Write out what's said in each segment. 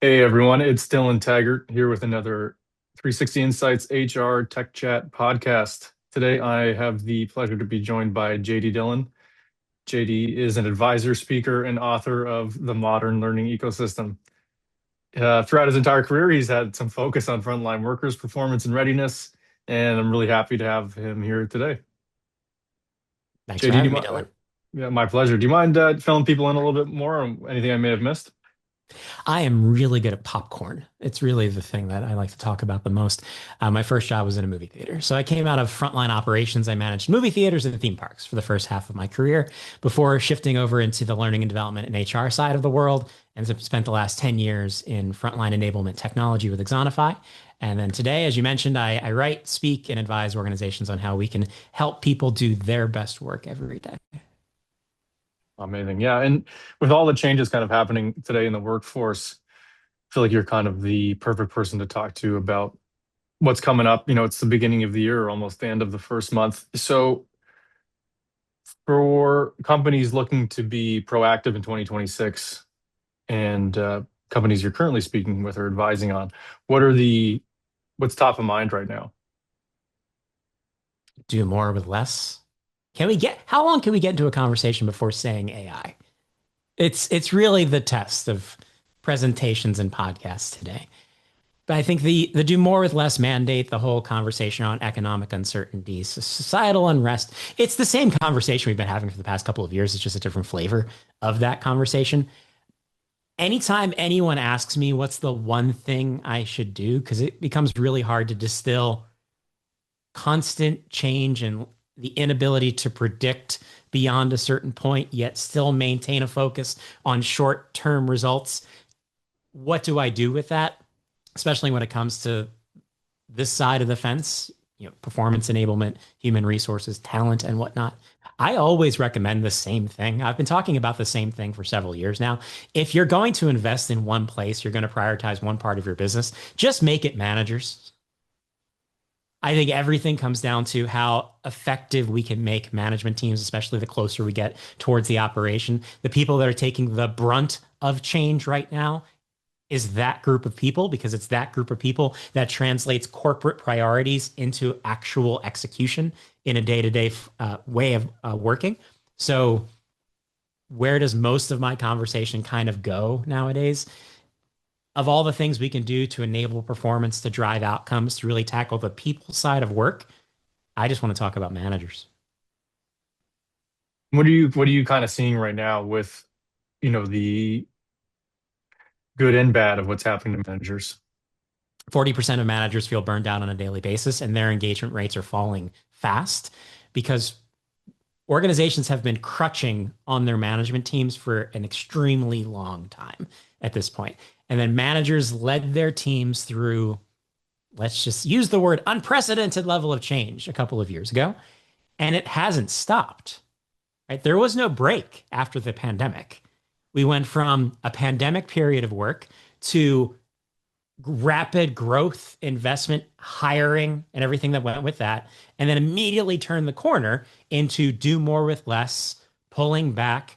Hey everyone, it's Dylan Taggart here with another 360 Insights HR Tech Chat podcast. Today I have the pleasure to be joined by JD Dillon. JD is an advisor, speaker, and author of The Modern Learning Ecosystem. Throughout his entire career, he's had some focus on frontline workers' performance and readiness, and I'm really happy to have him here today. Thanks for JD, do you having me, mind? Dylan. Yeah, my pleasure. Do you mind filling people in a little bit more on anything I may have missed? I am really good at popcorn. It's really the thing that I like to talk about the most. My first job was in a movie theater. So I came out of frontline operations. I managed movie theaters and theme parks for the first half of my career before shifting over into the learning and development and HR side of the world and spent the last 10 years in frontline enablement technology with Exonify. And then today, as you mentioned, I write, speak, and advise organizations on how we can help people do their best work every day. Amazing. Yeah. And with all the changes kind of happening today in the workforce, I feel like you're kind of the perfect person to talk to about what's coming up. It's the beginning of the year, almost the end of the first month. So, for companies looking to be proactive in 2026 and companies you're currently speaking with or advising on, what's top of mind right now? Do more with less. How long can we get into a conversation before saying AI? It's really the test of presentations and podcasts today. But I think the do more with less mandate, the whole conversation on economic uncertainty, societal unrest, it's the same conversation we've been having for the past couple of years. It's just a different flavor of that conversation. Anytime anyone asks me what's the one thing I should do, because it becomes really hard to distill constant change and the inability to predict beyond a certain point, yet still maintain a focus on short term results. What do I do with that? Especially when it comes to this side of the fence, performance enablement, human resources, talent, and whatnot. I always recommend the same thing. I've been talking about the same thing for several years now. If you're going to invest in one place, you're going to prioritize one part of your business, just make it managers. I think everything comes down to how effective we can make management teams, especially the closer we get towards the operation. The people that are taking the brunt of change right now is that group of people, because it's that group of people that translates corporate priorities into actual execution in a day-to-day way of working. So where does most of my conversation kind of go nowadays? Of all the things we can do to enable performance, to drive outcomes, to really tackle the people side of work, I just want to talk about managers. What are you kind of seeing right now with, the good and bad of what's happening to managers? 40% of managers feel burned out on a daily basis, and their engagement rates are falling fast because organizations have been crutching on their management teams for an extremely long time at this point. And then managers led their teams through, let's just use the word unprecedented level of change a couple of years ago, and it hasn't stopped. Right? There was no break after the pandemic. We went from a pandemic period of work to rapid growth, investment, hiring, and everything that went with that, and then immediately turn the corner into do more with less, pulling back,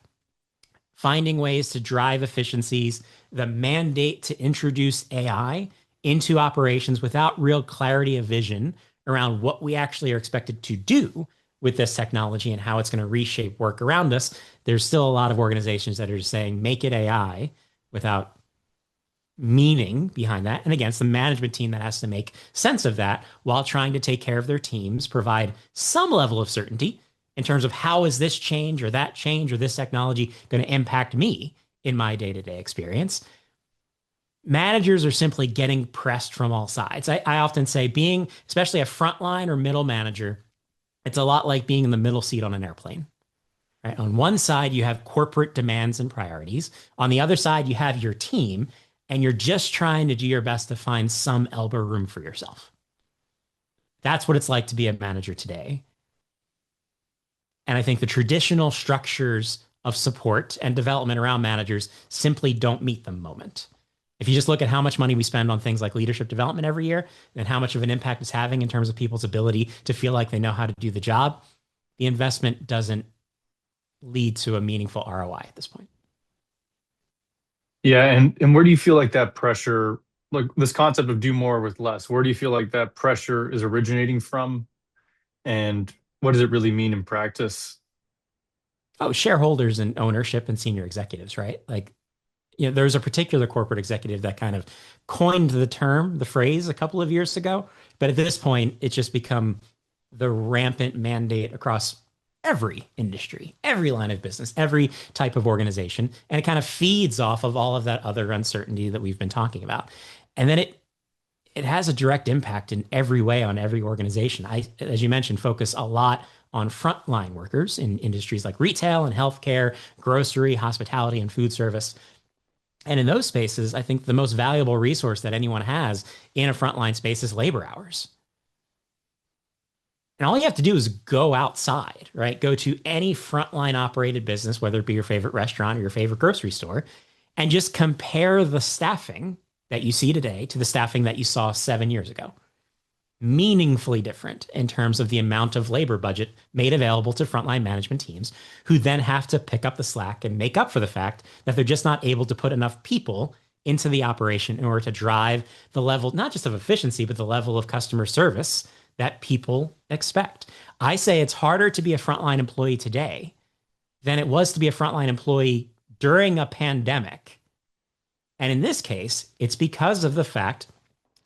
finding ways to drive efficiencies, the mandate to introduce AI into operations without real clarity of vision around what we actually are expected to do with this technology and how it's going to reshape work around us. There's still a lot of organizations that are just saying, make it AI without meaning behind that. And again, it's the management team that has to make sense of that while trying to take care of their teams, provide some level of certainty in terms of how is this change or that change or this technology going to impact me in my day-to-day experience. Managers are simply getting pressed from all sides. I often say being, especially a frontline or middle manager, it's a lot like being in the middle seat on an airplane. Right? On one side, you have corporate demands and priorities. On the other side, you have your team, and you're just trying to do your best to find some elbow room for yourself. That's what it's like to be a manager today. And I think the traditional structures of support and development around managers simply don't meet the moment. If you just look at how much money we spend on things like leadership development every year and how much of an impact it's having in terms of people's ability to feel like they know how to do the job, the investment doesn't lead to a meaningful ROI at this point. Yeah, and where do you feel like that pressure, like this concept of do more with less, where do you feel like that pressure is originating from, and what does it really mean in practice? Oh, shareholders and ownership and senior executives, right? Like, there's a particular corporate executive that kind of coined the term, the phrase a couple of years ago. But at this point, it's just become the rampant mandate across every industry, every line of business, every type of organization. And it kind of feeds off of all of that other uncertainty that we've been talking about. And then it has a direct impact in every way on every organization. I, as you mentioned, focus a lot on frontline workers in industries like retail and healthcare, grocery, hospitality, and food service. And in those spaces, I think the most valuable resource that anyone has in a frontline space is labor hours. And all you have to do is go outside, right? Go to any frontline operated business, whether it be your favorite restaurant or your favorite grocery store, and just compare the staffing that you see today to the staffing that you saw 7 years ago. Meaningfully different in terms of the amount of labor budget made available to frontline management teams, who then have to pick up the slack and make up for the fact that they're just not able to put enough people into the operation in order to drive the level, not just of efficiency, but the level of customer service that people expect. I say it's harder to be a frontline employee today than it was to be a frontline employee during a pandemic. And in this case, it's because of the fact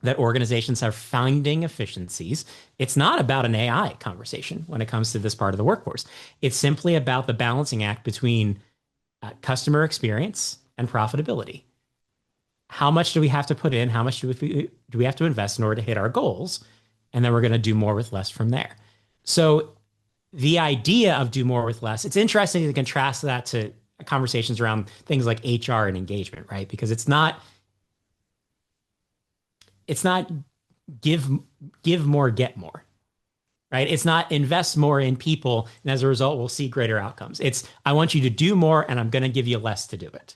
that organizations are finding efficiencies. It's not about an AI conversation when it comes to this part of the workforce. It's simply about the balancing act between customer experience and profitability. How much do we have to put in? How much do we have to invest in order to hit our goals? And then we're going to do more with less from there. So the idea of do more with less, it's interesting to contrast that to conversations around things like HR and engagement, right? Because it's not give give more, get more, right? It's not invest more in people, and as a result, we'll see greater outcomes. It's I want you to do more, and I'm going to give you less to do it.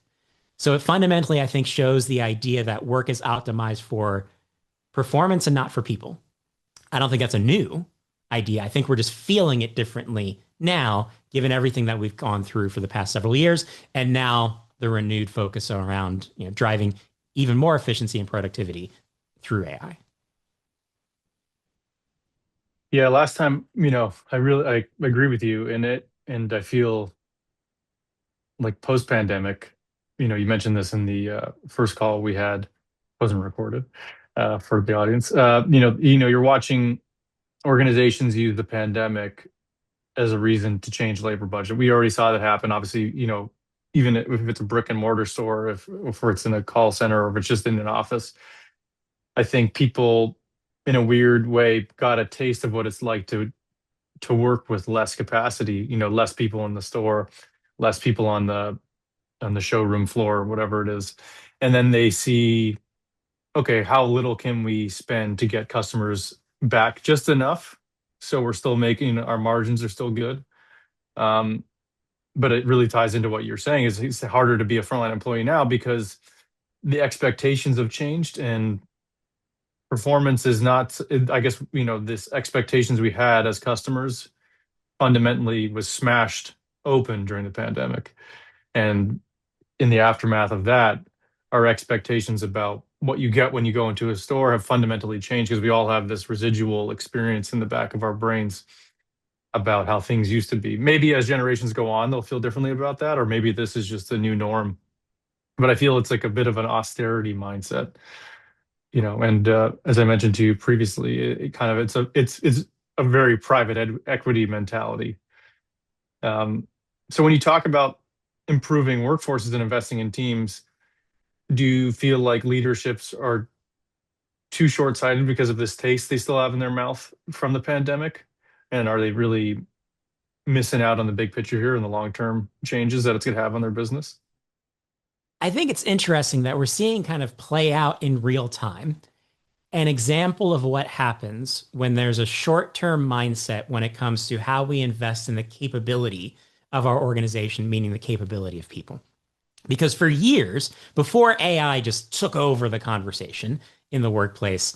So it fundamentally, I think, shows the idea that work is optimized for performance and not for people. I don't think that's a new idea. I think we're just feeling it differently now, given everything that we've gone through for the past several years, and now the renewed focus around driving even more efficiency and productivity through AI. Yeah, last time, I agree with you in it, and I feel like post-pandemic, you mentioned this in the first call we had, wasn't recorded for the audience. You're watching organizations use the pandemic as a reason to change labor budget. We already saw that happen. Obviously, even if it's a brick and mortar store, if it's in a call center or if it's just in an office, I think people in a weird way got a taste of what it's like to work with less capacity, less people in the store, less people on the showroom floor, or whatever it is. And then they see, okay, how little can we spend to get customers back just enough so we're still making our margins are still good. Um, but it really ties into what you're saying is it's harder to be a frontline employee now because the expectations have changed and performance is not, I guess, this expectations we had as customers fundamentally was smashed open during the pandemic. And in the aftermath of that, our expectations about what you get when you go into a store have fundamentally changed because we all have this residual experience in the back of our brains about how things used to be. Maybe as generations go on, they'll feel differently about that, or maybe this is just the new norm. But I feel it's like a bit of an austerity mindset, and as I mentioned to you previously, it kind of it's a very private equity mentality. So when you talk about improving workforces and investing in teams, do you feel like leaderships are too short-sighted because of this taste they still have in their mouth from the pandemic? And are they really missing out on the big picture here and the long-term changes that it's going to have on their business? I think it's interesting that we're seeing kind of play out in real time an example of what happens when there's a short-term mindset when it comes to how we invest in the capability of our organization, meaning the capability of people. Because for years, before AI just took over the conversation in the workplace,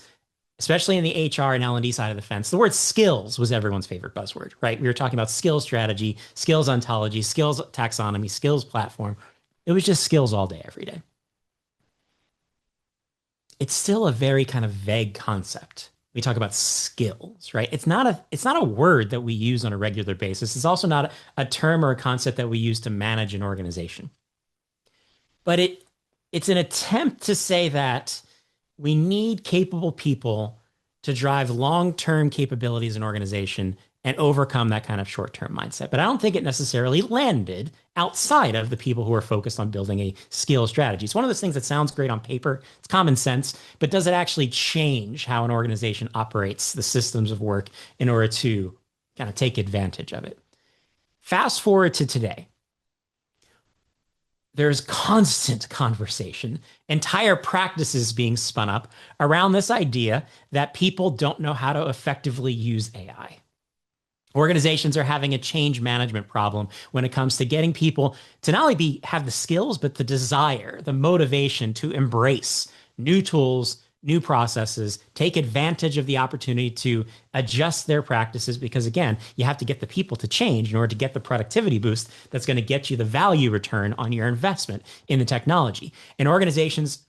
especially in the HR and L&D side of the fence, the word skills was everyone's favorite buzzword, right? We were talking about skills strategy, skills ontology, skills taxonomy, skills platform. It was just skills all day, every day. it's still a very kind of vague concept. We talk about skills, right? It's not a word that we use on a regular basis. It's also not a term or a concept that we use to manage an organization. But it's an attempt to say that we need capable people to drive long-term capabilities in organization and overcome that kind of short-term mindset. But I don't think it necessarily landed outside of the people who are focused on building a skill strategy. It's one of those things that sounds great on paper. It's common sense, but does it actually change how an organization operates the systems of work in order to kind of take advantage of it? Fast forward to today. There's constant conversation, entire practices being spun up around this idea that people don't know how to effectively use AI. Organizations are having a change management problem when it comes to getting people to not only have the skills, but the desire, the motivation to embrace new tools, new processes, take advantage of the opportunity to adjust their practices. Because again, you have to get the people to change in order to get the productivity boost that's going to get you the value return on your investment in the technology. And organizations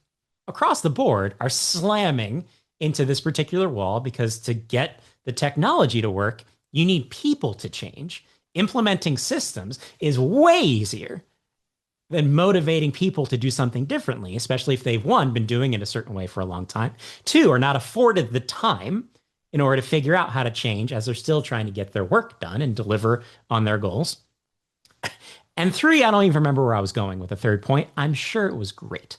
across the board are slamming into this particular wall because to get the technology to work, you need people to change. Implementing systems is way easier than motivating people to do something differently, especially if they've, one, been doing it a certain way for a long time, two, are not afforded the time in order to figure out how to change as they're still trying to get their work done and deliver on their goals. And three, I don't even remember where I was going with the third point. I'm sure it was great.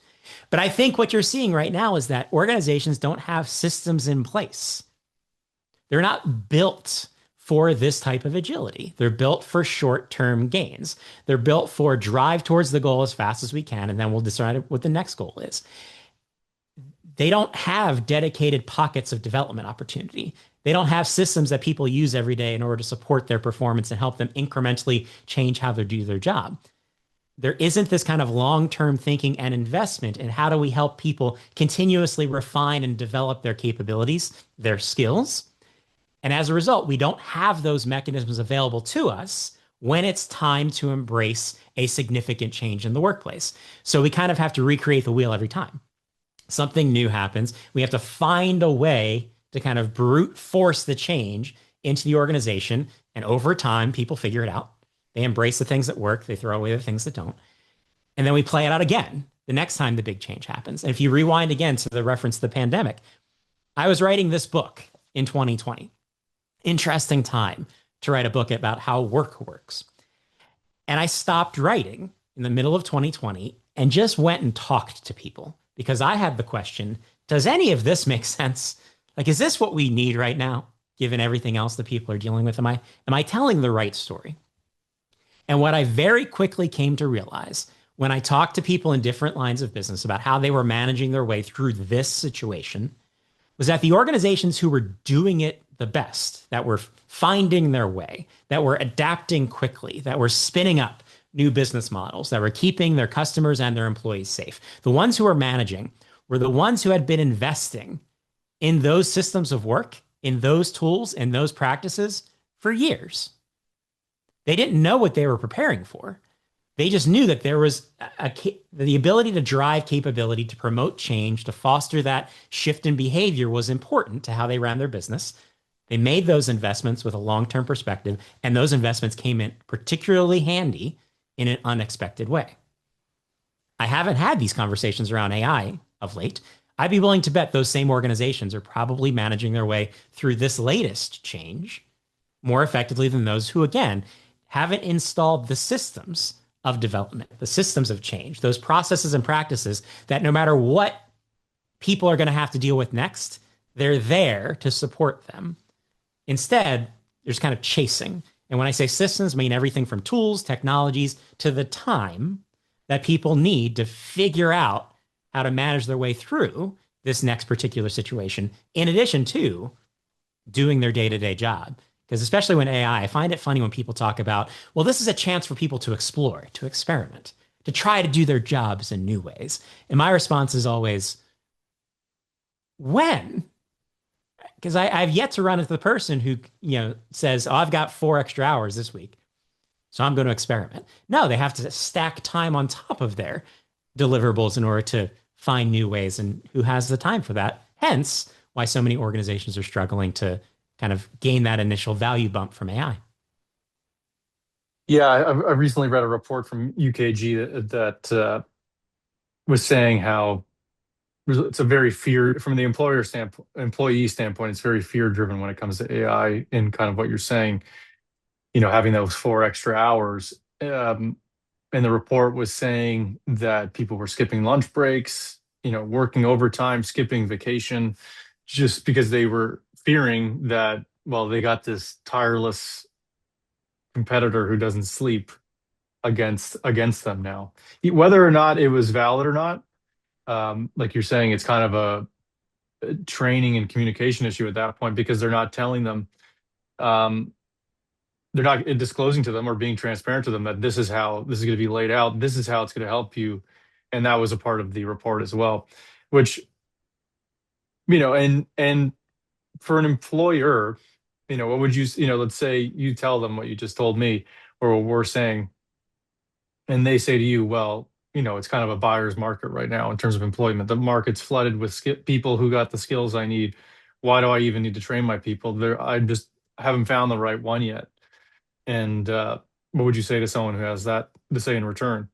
But I think what you're seeing right now is that organizations don't have systems in place. They're not built for this type of agility. They're built for short-term gains. They're built for drive towards the goal as fast as we can, and then we'll decide what the next goal is. They don't have dedicated pockets of development opportunity. They don't have systems that people use every day in order to support their performance and help them incrementally change how they do their job. There isn't this kind of long-term thinking and investment in how do we help people continuously refine and develop their capabilities, their skills. And as a result, we don't have those mechanisms available to us when it's time to embrace a significant change in the workplace. So we kind of have to recreate the wheel every time something new happens. We have to find a way to kind of brute force the change into the organization. And over time, people figure it out. They embrace the things that work. They throw away the things that don't. And then we play it out again the next time the big change happens. And if you rewind again to the reference to the pandemic, I was writing this book in 2020. Interesting time to write a book about how work works. And I stopped writing in the middle of 2020 and just went and talked to people because I had the question, does any of this make sense? Like, is this what we need right now, given everything else that people are dealing with? Am I telling the right story? And what I very quickly came to realize when I talked to people in different lines of business about how they were managing their way through this situation was that the organizations who were doing it the best, that were finding their way, that were adapting quickly, that were spinning up new business models, that were keeping their customers and their employees safe. The ones who were managing were the ones who had been investing in those systems of work, in those tools, in those practices for years. They didn't know what they were preparing for. They just knew that there was the ability to drive capability, to promote change, to foster that shift in behavior was important to how they ran their business. They made those investments with a long-term perspective, and those investments came in particularly handy in an unexpected way. I haven't had these conversations around AI of late. I'd be willing to bet those same organizations are probably managing their way through this latest change more effectively than those who, again, haven't installed the systems of development, the systems of change, those processes and practices that no matter what people are going to have to deal with next, they're there to support them. Instead, there's kind of chasing. And when I say systems, I mean everything from tools, technologies, to the time that people need to figure out how to manage their way through this next particular situation, in addition to doing their day-to-day job. Because especially when AI, I find it funny when people talk about, well, this is a chance for people to explore, to experiment, to try to do their jobs in new ways. And my response is always, when? Because I've yet to run into the person who, says, oh, I've got 4 extra hours this week, so I'm going to experiment. No, they have to stack time on top of their deliverables in order to find new ways and who has the time for that. Hence, why so many organizations are struggling to kind of gain that initial value bump from AI. Yeah, I recently read a report from UKG that was saying how it's a very fear from the employee standpoint. It's very fear driven when it comes to AI and kind of what you're saying. Having those 4 extra hours. And the report was saying that people were skipping lunch breaks, working overtime, skipping vacation, just because they were fearing that, well, they got this tireless competitor who doesn't sleep against them now. Whether or not it was valid or not, like you're saying, it's kind of a training and communication issue at that point because they're not telling them, um, they're not disclosing to them or being transparent to them that this is how this is going to be laid out. This is how it's going to help you. And that was a part of the report as well, which, and for an employer, what would let's say you tell them what you just told me or what we're saying, and they say to you, well, it's kind of a buyer's market right now in terms of employment. The market's flooded with people who got the skills I need. Why do I even need to train my people? I just haven't found the right one yet. And what would you say to someone who has that to say in return?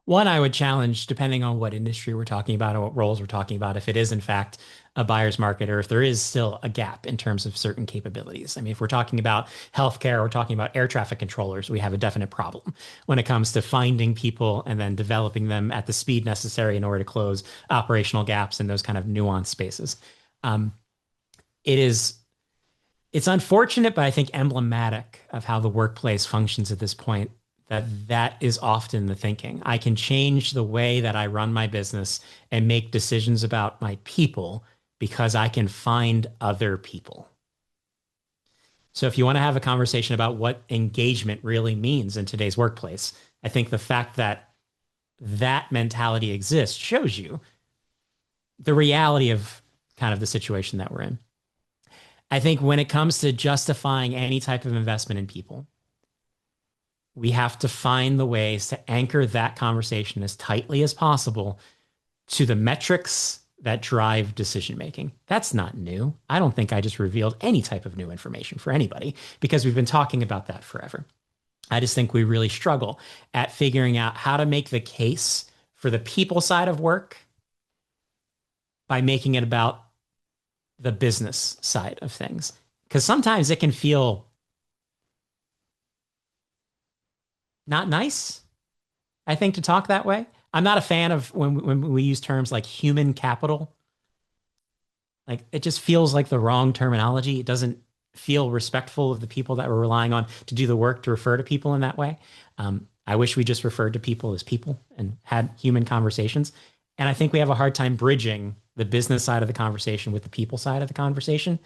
One, I would challenge, depending on what industry we're talking about or what roles we're talking about, if it is in fact a buyer's market or if there is still a gap in terms of certain capabilities. I mean, if we're talking about healthcare, we're talking about air traffic controllers, we have a definite problem when it comes to finding people and then developing them at the speed necessary in order to close operational gaps in those kind of nuanced spaces. Um, it is it's unfortunate, but I think emblematic of how the workplace functions at this point, that is often the thinking. I can change the way that I run my business and make decisions about my people because I can find other people. So if you want to have a conversation about what engagement really means in today's workplace, I think the fact that that mentality exists shows you the reality of kind of the situation that we're in. I think when it comes to justifying any type of investment in people, we have to find the ways to anchor that conversation as tightly as possible to the metrics that drive decision making. That's not new. I don't think I just revealed any type of new information for anybody because we've been talking about that forever. I just think we really struggle at figuring out how to make the case for the people side of work by making it about the business side of things. Because sometimes it can feel not nice, I think, to talk that way. I'm not a fan of when we use terms like human capital. Like it just feels like the wrong terminology. It doesn't feel respectful of the people that we're relying on to do the work to refer to people in that way. I wish we just referred to people as people and had human conversations. And I think we have a hard time bridging the business side of the conversation with the people side of the conversation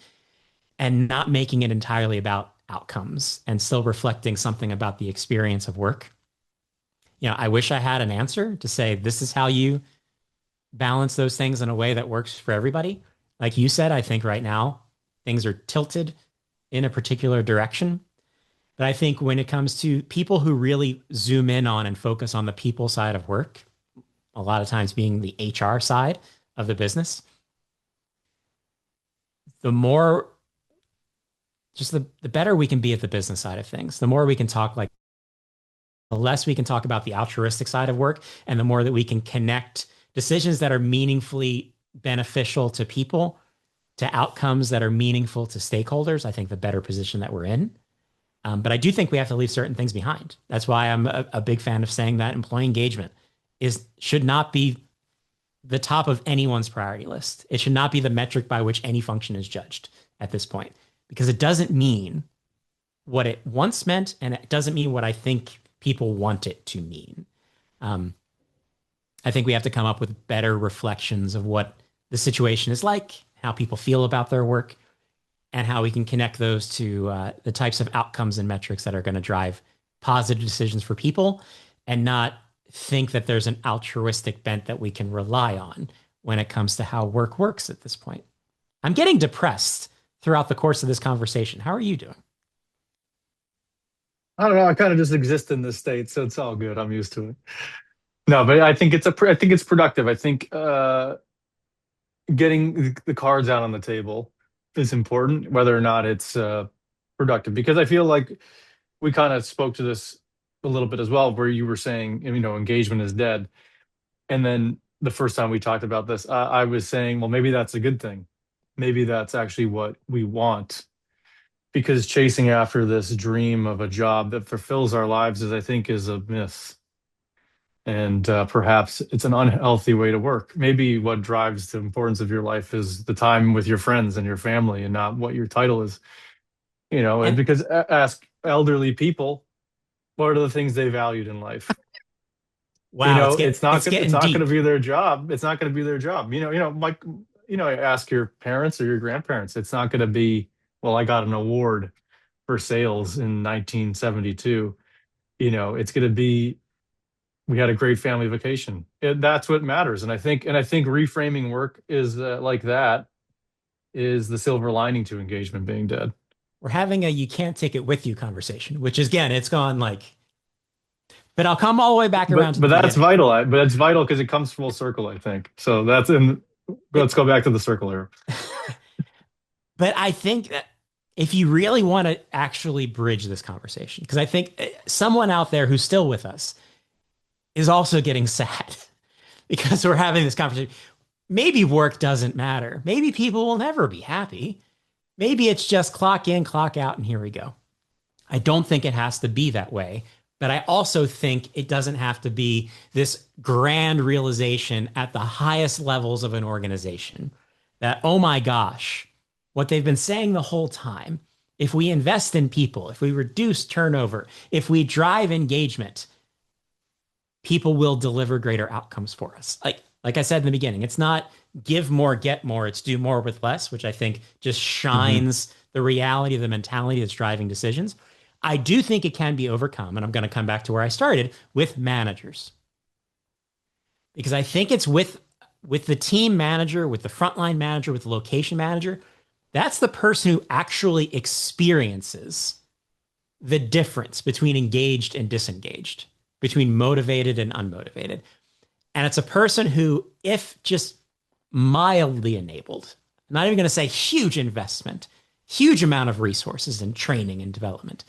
and not making it entirely about outcomes and still reflecting something about the experience of work. I wish I had an answer to say, this is how you balance those things in a way that works for everybody. Like you said, I think right now things are tilted in a particular direction. But I think when it comes to people who really zoom in on and focus on the people side of work, a lot of times being the HR side of the business, the more just the better we can be at the business side of things, the more we can talk like the less we can talk about the altruistic side of work and the more that we can connect decisions that are meaningfully beneficial to people to outcomes that are meaningful to stakeholders, I think the better position that we're in. But I do think we have to leave certain things behind. That's why I'm a big fan of saying that employee engagement should not be the top of anyone's priority list. It should not be the metric by which any function is judged at this point, because it doesn't mean what it once meant, and it doesn't mean what I think people want it to mean. I think we have to come up with better reflections of what the situation is like, how people feel about their work, and how we can connect those to the types of outcomes and metrics that are going to drive positive decisions for people and not think that there's an altruistic bent that we can rely on when it comes to how work works at this point. I'm getting depressed throughout the course of this conversation. How are you doing? I don't know. I kind of just exist in this state, so it's all good. I'm used to it. No, but I think I think it's productive. I think getting the cards out on the table is important, whether or not it's productive. Because I feel like we kind of spoke to this a little bit as well, where you were saying, engagement is dead. And then the first time we talked about this, I was saying, well, maybe that's a good thing. Maybe that's actually what we want. Because chasing after this dream of a job that fulfills our lives is, I think, is a myth. And perhaps it's an unhealthy way to work. Maybe what drives the importance of your life is the time with your friends and your family, and not what your title is. And And because ask elderly people, what are the things they valued in life? wow, It's it's getting not going deep. to be their job. It's not going to be their job. Like, ask your parents or your grandparents. It's not going to be, well, I got an award for sales in 1972. It's going to be, we had a great family vacation. That's what matters. And I think reframing work is like that is the silver lining to engagement being dead. We're having a you can't take it with you conversation, which is again, it's gone like, but I'll come all the way back But around to but the that's beginning. vital. But it's vital because it comes full circle, I think. So that's in. It, Let's go back to the circle here. but I think that if you really want to actually bridge this conversation, because I think someone out there who's still with us is also getting sad because we're having this conversation. Maybe work doesn't matter. Maybe people will never be happy. Maybe it's just clock in, clock out, and here we go. I don't think it has to be that way. But I also think it doesn't have to be this grand realization at the highest levels of an organization that, oh my gosh, what they've been saying the whole time, if we invest in people, if we reduce turnover, if we drive engagement, people will deliver greater outcomes for us. Like I said in the beginning, it's not give more, get more, it's do more with less, which I think just Mhm. shines the reality of the mentality that's driving decisions. I do think it can be overcome, and I'm going to come back to where I started with managers. Because I think it's with the team manager, with the frontline manager, with the location manager, that's the person who actually experiences the difference between engaged and disengaged, between motivated and unmotivated. And it's a person who, if just mildly enabled, I'm not even going to say huge investment, huge amount of resources and training and development,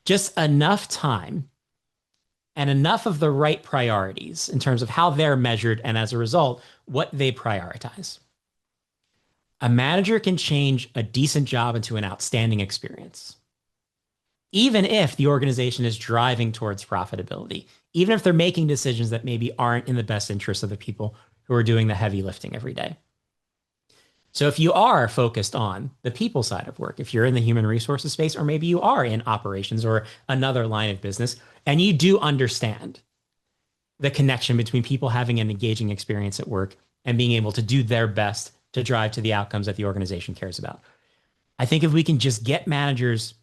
just enough time and enough of the right priorities in terms of how they're measured and as a result, what they prioritize. A manager can change a decent job into an outstanding experience, even if the organization is driving towards profitability, even if they're making decisions that maybe aren't in the best interest of the people who are doing the heavy lifting every day. So if you are focused on the people side of work, if you're in the human resources space, or maybe you are in operations or another line of business, and you do understand the connection between people having an engaging experience at work and being able to do their best to drive to the outcomes that the organization cares about. I think if we can just get managers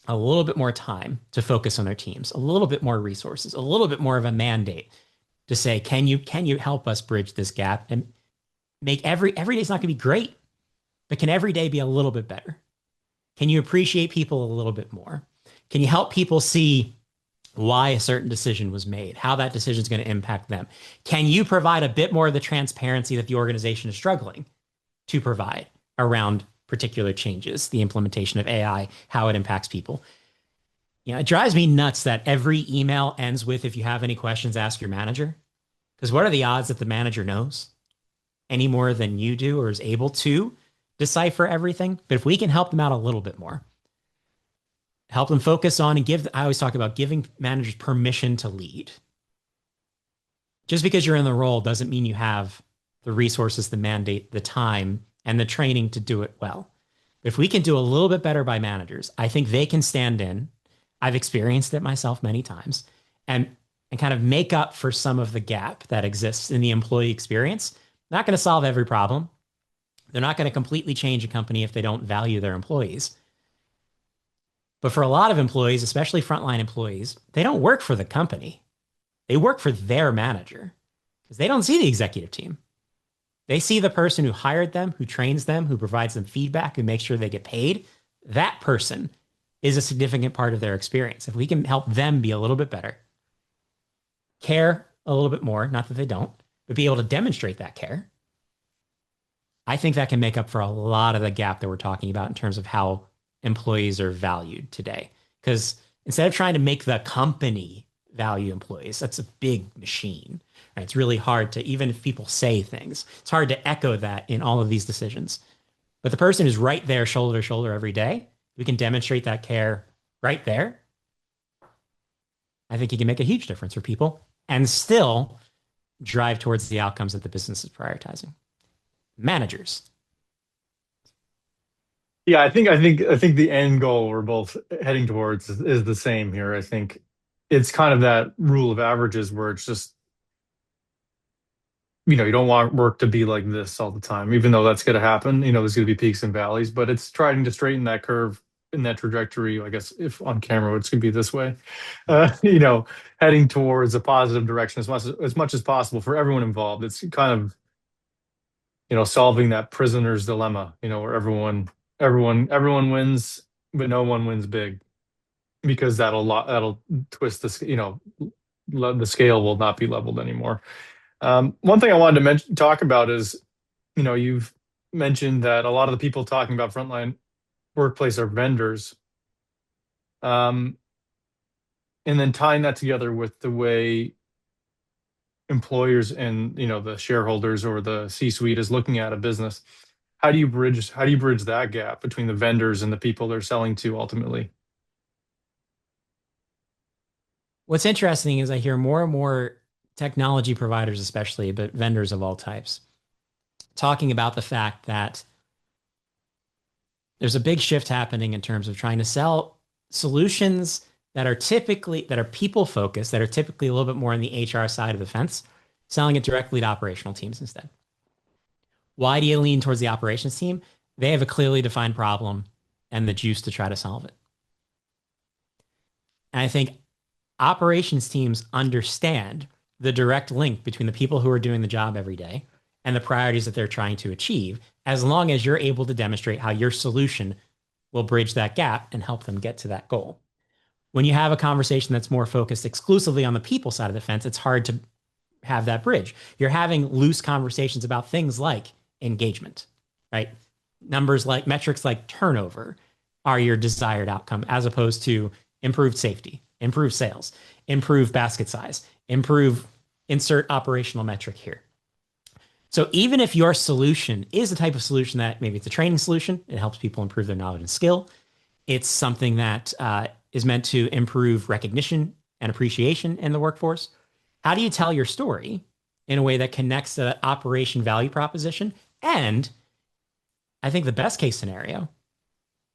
a little bit more time to focus on their teams, a little bit more resources, a little bit more of a mandate to say, can you help us bridge this gap and make every day's not going to be great, but can every day be a little bit better? Can you appreciate people a little bit more? Can you help people see why a certain decision was made, how that decision is going to impact them? Can you provide a bit more of the transparency that the organization is struggling to provide around particular changes, the implementation of AI, how it impacts people? It drives me nuts that every email ends with, if you have any questions, ask your manager. Because what are the odds that the manager knows any more than you do or is able to decipher everything? But if we can help them out a little bit more, help them focus on and I always talk about giving managers permission to lead. Just because you're in the role doesn't mean you have the resources, the mandate, the time, and the training to do it well. But if we can do a little bit better by managers, I think they can stand in. I've experienced it myself many times and kind of make up for some of the gap that exists in the employee experience. Not going to solve every problem. They're not going to completely change a company if they don't value their employees. But for a lot of employees, especially frontline employees, they don't work for the company. They work for their manager because they don't see the executive team. They see the person who hired them, who trains them, who provides them feedback, who makes sure they get paid. That person is a significant part of their experience. If we can help them be a little bit better, care a little bit more, not that they don't, but be able to demonstrate that care, I think that can make up for a lot of the gap that we're talking about in terms of how employees are valued today. Because instead of trying to make the company value employees, that's a big machine. Right? It's really hard to, even if people say things, it's hard to echo that in all of these decisions. But the person who's right there, shoulder to shoulder every day, we can demonstrate that care right there. I think you can make a huge difference for people and still drive towards the outcomes that the business is prioritizing. Managers. Yeah, I think the end goal we're both heading towards is the same here. I think it's kind of that rule of averages where it's just, you don't want work to be like this all the time, even though that's going to happen. There's going to be peaks and valleys, but it's trying to straighten that curve in that trajectory. I guess if on camera, it's going to be this way, heading towards a positive direction as much as possible for everyone involved. It's kind of, solving that prisoner's dilemma, where everyone wins, but no one wins big because that'll twist the scale will not be leveled anymore. One thing I wanted to talk about is, you've mentioned that a lot of the people talking about frontline workplace are vendors, um, and then tying that together with the way employers and the shareholders or the C-suite is looking at a business. How do you bridge that gap between the vendors and the people they're selling to ultimately? What's interesting is I hear more and more technology providers, especially, but vendors of all types, talking about the fact that there's a big shift happening in terms of trying to sell solutions that are people focused, that are typically a little bit more on the HR side of the fence, selling it directly to operational teams instead. Why do you lean towards the operations team? They have a clearly defined problem and the juice to try to solve it. And I think operations teams understand the direct link between the people who are doing the job every day and the priorities that they're trying to achieve, as long as you're able to demonstrate how your solution will bridge that gap and help them get to that goal. When you have a conversation that's more focused exclusively on the people side of the fence, it's hard to have that bridge. You're having loose conversations about things like engagement, right? Numbers like metrics like turnover are your desired outcome, as opposed to improved safety, improved sales, improve basket size, improve insert operational metric here. So even if your solution is the type of solution that maybe it's a training solution, it helps people improve their knowledge and skill. It's something that is meant to improve recognition and appreciation in the workforce. How do you tell your story in a way that connects to that operation value proposition? And I think the best case scenario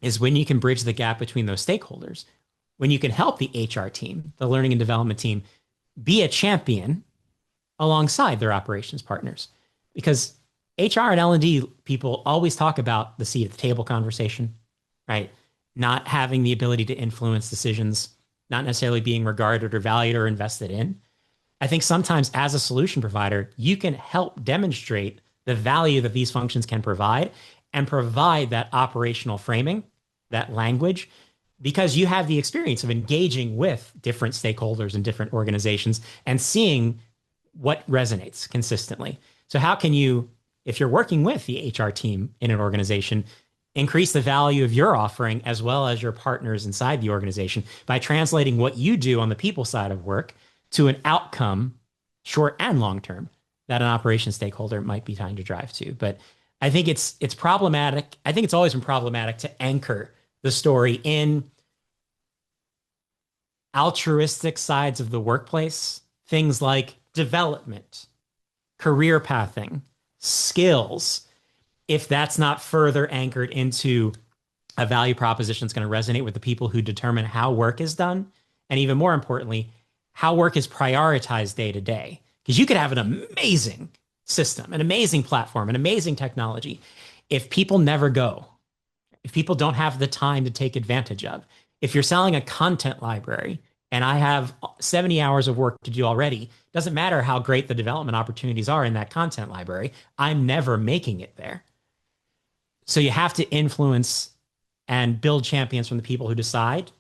is when you can bridge the gap between those stakeholders, when you can help the HR team, the learning and development team, be a champion alongside their operations partners. Because HR and L&D people always talk about the seat at the table conversation, right? Not having the ability to influence decisions, not necessarily being regarded or valued or invested in. I think sometimes as a solution provider, you can help demonstrate the value that these functions can provide and provide that operational framing, that language, because you have the experience of engaging with different stakeholders and different organizations and seeing what resonates consistently. So how can you, if you're working with the HR team in an organization, increase the value of your offering as well as your partners inside the organization by translating what you do on the people side of work to an outcome, short and long term, that an operations stakeholder might be trying to drive to. But I think it's problematic. I think it's always been problematic to anchor the story in altruistic sides of the workplace, things like development, career pathing, skills. If that's not further anchored into a value proposition that's going to resonate with the people who determine how work is done, and even more importantly, how work is prioritized day to day. Because you could have an amazing system, an amazing platform, an amazing technology. If people never go, if people don't have the time to take advantage of, if you're selling a content library and I have 70 hours of work to do already, doesn't matter how great the development opportunities are in that content library, I'm never making it there. So you have to influence and build champions from the people who decide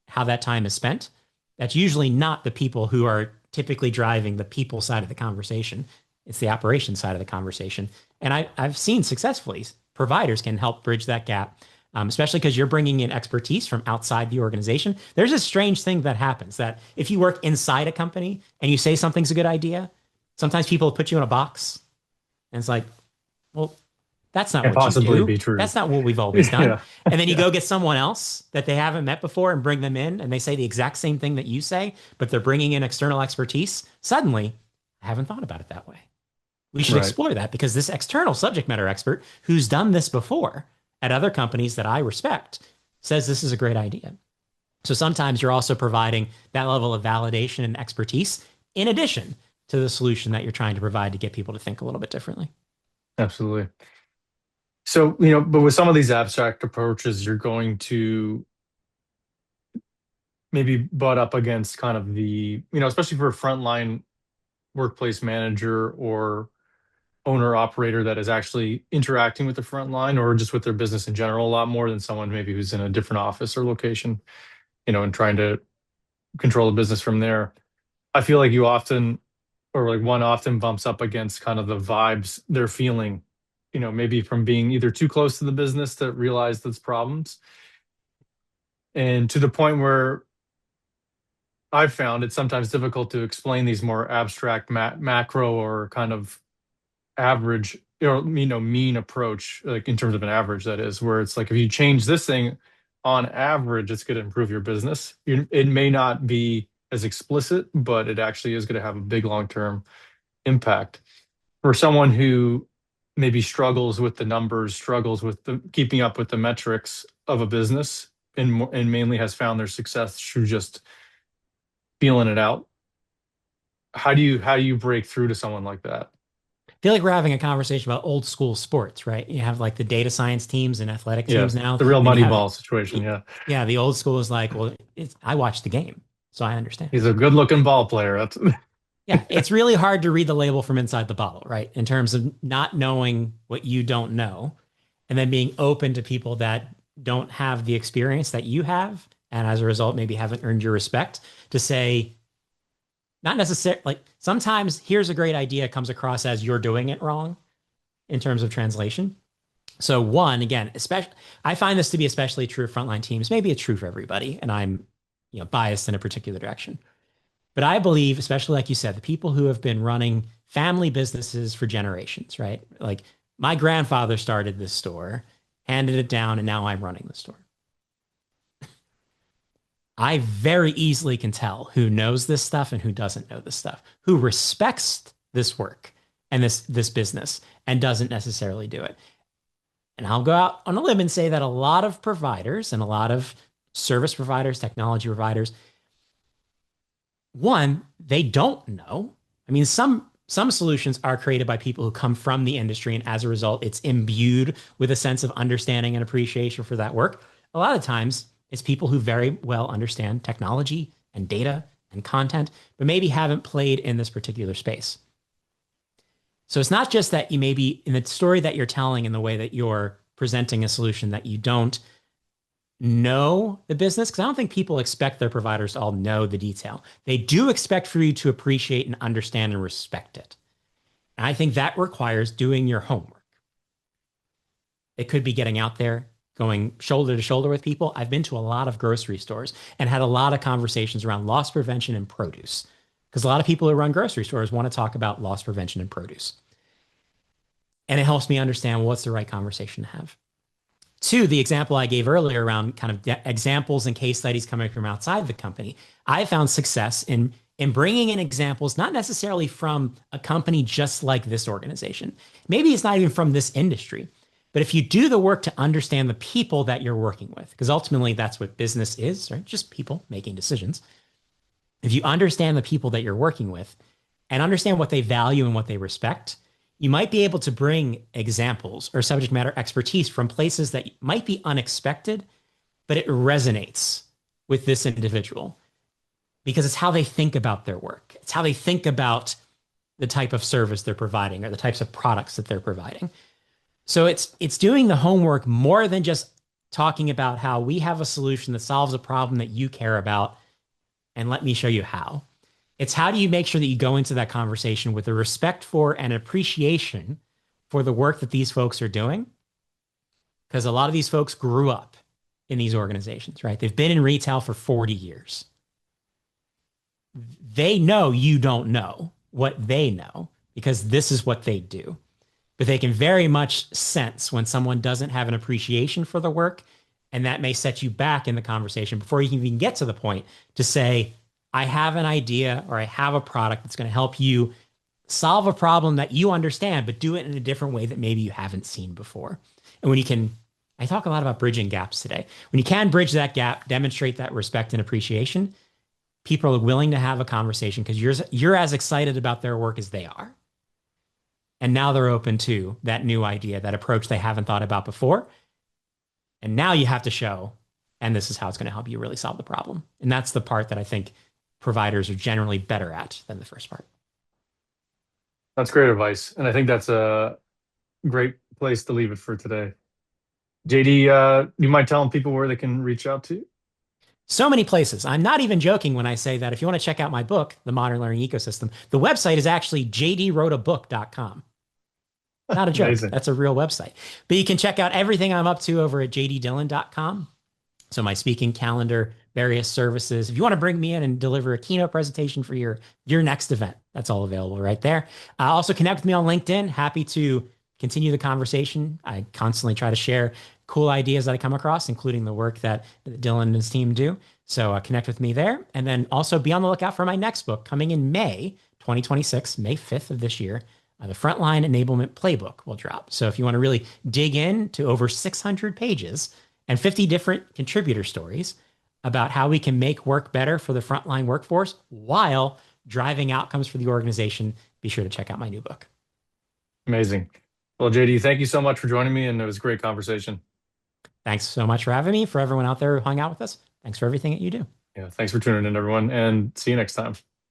how that time is spent. That's usually not the people who are typically driving the people side of the conversation. It's the operation side of the conversation. And I've seen successfully providers can help bridge that gap, especially because you're bringing in expertise from outside the organization. There's a strange thing that happens that if you work inside a company and you say something's a good idea, sometimes people put you in a box. And it's like, well, that's not Can't what you possibly do. be true. That's not what we've always done. Yeah. And then you Yeah. go get someone else that they haven't met before and bring them in, and they say the exact same thing that you say, but they're bringing in external expertise. Suddenly, I haven't thought about it that way. We should Right. explore that because this external subject matter expert who's done this before at other companies that I respect says this is a great idea. So sometimes you're also providing that level of validation and expertise in addition to the solution that you're trying to provide to get people to think a little bit differently. Absolutely. So, but with some of these abstract approaches, you're going to maybe butt up against kind of especially for a frontline workplace manager or owner operator that is actually interacting with the front line or just with their business in general a lot more than someone maybe who's in a different office or location, and trying to control the business from there. I feel like you often, or like one often bumps up against kind of the vibes they're feeling, maybe from being either too close to the business to realize those problems, and to the point where I've found it's sometimes difficult to explain these more abstract macro or kind of average or mean approach, like in terms of an average, that is, where it's like if you change this thing on average it's going to improve your business. It may not be as explicit, but it actually is going to have a big long-term impact. For someone who maybe struggles with the numbers, struggles with the keeping up with the metrics of a business, and mainly has found their success through just feeling it out, how do you break through to someone like that? I feel like we're having a conversation about old school sports, right? You have like the data science teams and athletic Yeah, teams now. the real Then you money have, ball situation. Yeah, yeah, the old school is like, well, I watched the game, so I understand. he's a good-looking ball player. That's Yeah, it's really hard to read the label from inside the bottle, right? In terms of not knowing what you don't know and then being open to people that don't have the experience that you have. And as a result, maybe haven't earned your respect to say, not necessarily like sometimes here's a great idea comes across as you're doing it wrong in terms of translation. So one, again, especially I find this to be especially true of frontline teams. Maybe it's true for everybody, and I'm biased in a particular direction. But I believe, especially like you said, the people who have been running family businesses for generations, right? Like my grandfather started this store, handed it down, and now I'm running the store. I very easily can tell who knows this stuff and who doesn't know this stuff, who respects this work and this business and doesn't necessarily do it. And I'll go out on a limb and say that a lot of providers and a lot of service providers, technology providers, one, they don't know. I mean, some solutions are created by people who come from the industry, and as a result, it's imbued with a sense of understanding and appreciation for that work. A lot of times, it's people who very well understand technology and data and content, but maybe haven't played in this particular space. So it's not just that you maybe in the story that you're telling in the way that you're presenting a solution that you don't know the business, because I don't think people expect their providers to all know the detail. They do expect for you to appreciate and understand and respect it. And I think that requires doing your homework. It could be getting out there, going shoulder to shoulder with people. I've been to a lot of grocery stores and had a lot of conversations around loss prevention and produce, because a lot of people who run grocery stores want to talk about loss prevention and produce. And it helps me understand what's the right conversation to have. Two, the example I gave earlier around kind of examples and case studies coming from outside the company, I found success in bringing in examples, not necessarily from a company just like this organization. Maybe it's not even from this industry, but if you do the work to understand the people that you're working with, because ultimately that's what business is, right? Just people making decisions. If you understand the people that you're working with and understand what they value and what they respect, you might be able to bring examples or subject matter expertise from places that might be unexpected, but it resonates with this individual because it's how they think about their work. It's how they think about the type of service they're providing or the types of products that they're providing. So it's doing the homework more than just talking about how we have a solution that solves a problem that you care about, and let me show you how. It's how do you make sure that you go into that conversation with a respect for and appreciation for the work that these folks are doing? Because a lot of these folks grew up in these organizations, right? They've been in retail for 40 years. They know you don't know what they know because this is what they do. But they can very much sense when someone doesn't have an appreciation for the work. And that may set you back in the conversation before you can even get to the point to say, I have an idea or I have a product that's going to help you solve a problem that you understand, but do it in a different way that maybe you haven't seen before. And when you can, I talk a lot about bridging gaps today. When you can bridge that gap, demonstrate that respect and appreciation, people are willing to have a conversation because you're as excited about their work as they are. And now they're open to that new idea, that approach they haven't thought about before. And now you have to show, and this is how it's going to help you really solve the problem. And that's the part that I think providers are generally better at than the first part. That's great advice. And I think that's a great place to leave it for today. JD, you mind telling people where they can reach out to you? So many places. I'm not even joking when I say that if you want to check out my book, The Modern Learning Ecosystem, the website is actually jdwroteabook.com. Not a joke. Amazing. That's a real website. But you can check out everything I'm up to over at jddillon.com. So my speaking calendar, various services. If you want to bring me in and deliver a keynote presentation for your next event, that's all available right there. Also connect with me on LinkedIn. Happy to continue the conversation. I constantly try to share cool ideas that I come across, including the work that Dylan and his team do. So connect with me there. And then also be on the lookout for my next book coming in May 2026, May 5th of this year. The Frontline Enablement Playbook will drop. So if you want to really dig in to over 600 pages and 50 different contributor stories about how we can make work better for the frontline workforce while driving outcomes for the organization, be sure to check out my new book. Amazing. Well, JD, thank you so much for joining me, and it was a great conversation. Thanks so much for having me. For everyone out there who hung out with us, thanks for everything that you do. Yeah, thanks for tuning in, everyone, and see you next time.